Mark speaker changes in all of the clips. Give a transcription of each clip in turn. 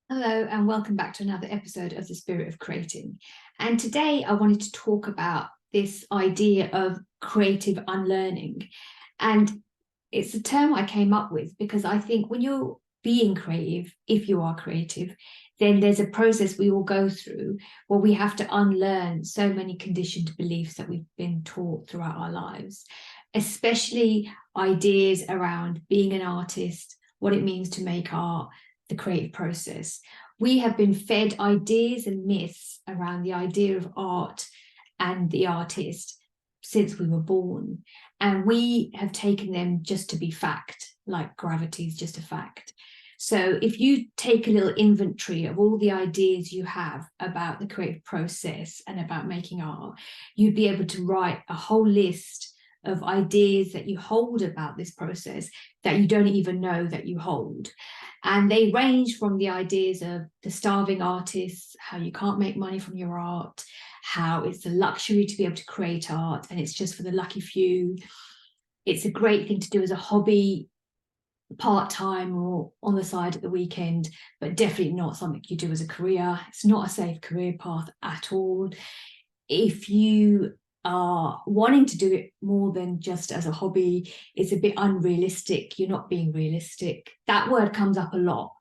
Speaker 1: Hello and welcome back to another episode of The Spirit of Creating. And today I wanted to talk about this idea of creative unlearning. And it's a term I came up with because I think when you're being creative, if you are creative, then there's a process we all go through where we have to unlearn so many conditioned beliefs that we've been taught throughout our lives, especially ideas around being an artist, what it means to make art, the creative process. We have been fed ideas and myths around the idea of art and the artist since we were born. And we have taken them just to be fact, like gravity is just a fact. So if you take a little inventory of all the ideas you have about the creative process and about making art, you'd be able to write a whole list of ideas that you hold about this process that you don't even know that you hold. And they range from the ideas of the starving artists, how you can't make money from your art, how it's a luxury to be able to create art and it's just for the lucky few. It's a great thing to do as a hobby, part-time or on the side at the weekend, but definitely not something you do as a career. It's not a safe career path at all. If you are wanting to do it more than just as a hobby, it's a bit unrealistic. You're not being realistic. That word comes up a lot.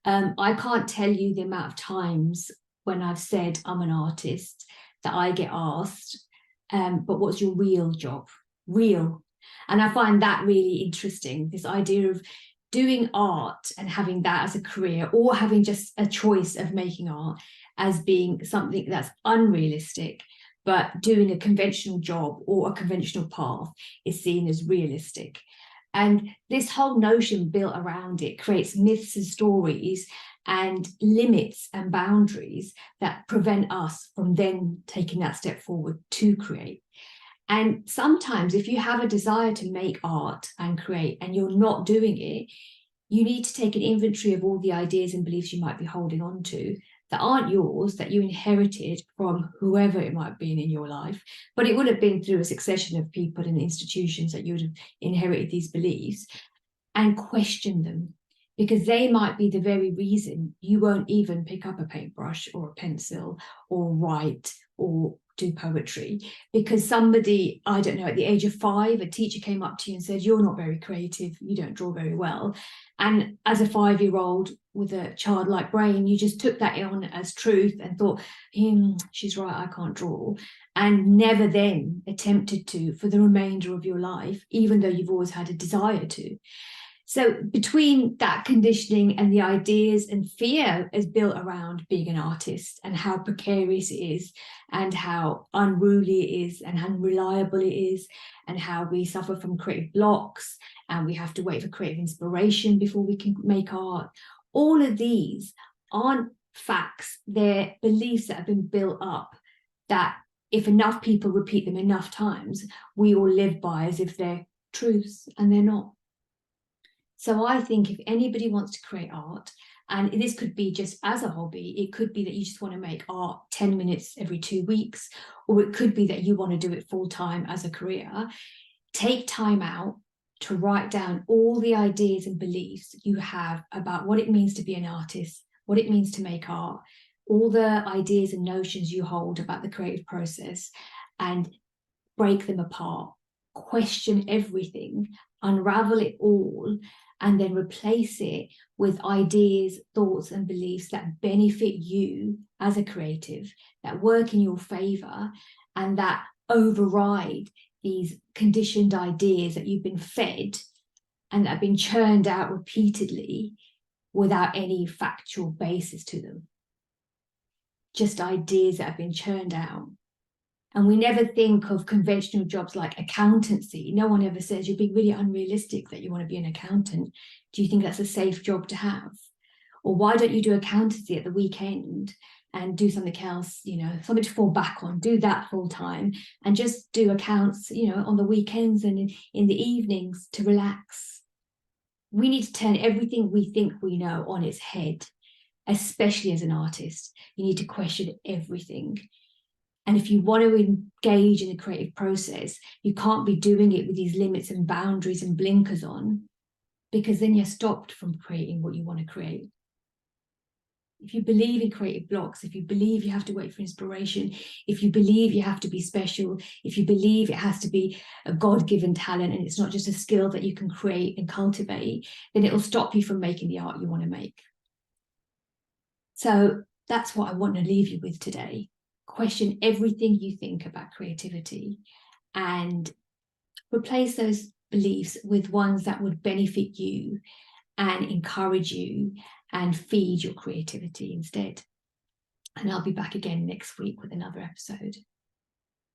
Speaker 1: I can't tell you the amount of times when I've said I'm an artist that I get asked, but what's your real job? Real. And I find that really interesting, this idea of doing art and having that as a career, or having just a choice of making art as being something that's unrealistic, but doing a conventional job or a conventional path is seen as realistic. And this whole notion built around it creates myths and stories and limits and boundaries that prevent us from then taking that step forward to create. And sometimes if you have a desire to make art and create and you're not doing it, you need to take an inventory of all the ideas and beliefs you might be holding on to that aren't yours, that you inherited from whoever it might have been in your life. But it would have been through a succession of people and institutions that you would have inherited these beliefs, and question them, because they might be the very reason you won't even pick up a paintbrush or a pencil or write or do poetry, because somebody, I don't know, at the age of 5, a teacher came up to you and said, you're not very creative, you don't draw very well. And as a 5-year-old with a childlike brain, you just took that on as truth and thought, she's right, I can't draw, and never then attempted to for the remainder of your life, even though you've always had a desire to. So between that conditioning and the ideas and fear is built around being an artist and how precarious it is and how unruly it is and unreliable it is and how we suffer from creative blocks and we have to wait for creative inspiration before we can make art. All of these aren't facts. They're beliefs that have been built up that if enough people repeat them enough times, we all live by as if they're truths, and they're not. So I think if anybody wants to create art, and this could be just as a hobby, it could be that you just want to make art 10 minutes every 2 weeks, or it could be that you want to do it full time as a career, take time out to write down all the ideas and beliefs you have about what it means to be an artist, what it means to make art, all the ideas and notions you hold about the creative process, and break them apart, question everything, unravel it all, and then replace it with ideas, thoughts, and beliefs that benefit you as a creative, that work in your favor, and that override these conditioned ideas that you've been fed and that have been churned out repeatedly without any factual basis to them. Just ideas that have been churned out. And we never think of conventional jobs like accountancy. No one ever says you're being really unrealistic that you want to be an accountant. Do you think that's a safe job to have? Or why don't you do accountancy at the weekend and do something else, something to fall back on, do that full time and just do accounts, on the weekends and in the evenings to relax. We need to turn everything we think we know on its head, especially as an artist. You need to question everything. And if you want to engage in the creative process, you can't be doing it with these limits and boundaries and blinkers on, because then you're stopped from creating what you want to create. If you believe in creative blocks, if you believe you have to wait for inspiration, if you believe you have to be special, if you believe it has to be a God-given talent and it's not just a skill that you can create and cultivate, then it will stop you from making the art you want to make. So that's what I want to leave you with today. Question everything you think about creativity and replace those beliefs with ones that would benefit you and encourage you and feed your creativity instead. And I'll be back again next week with another episode.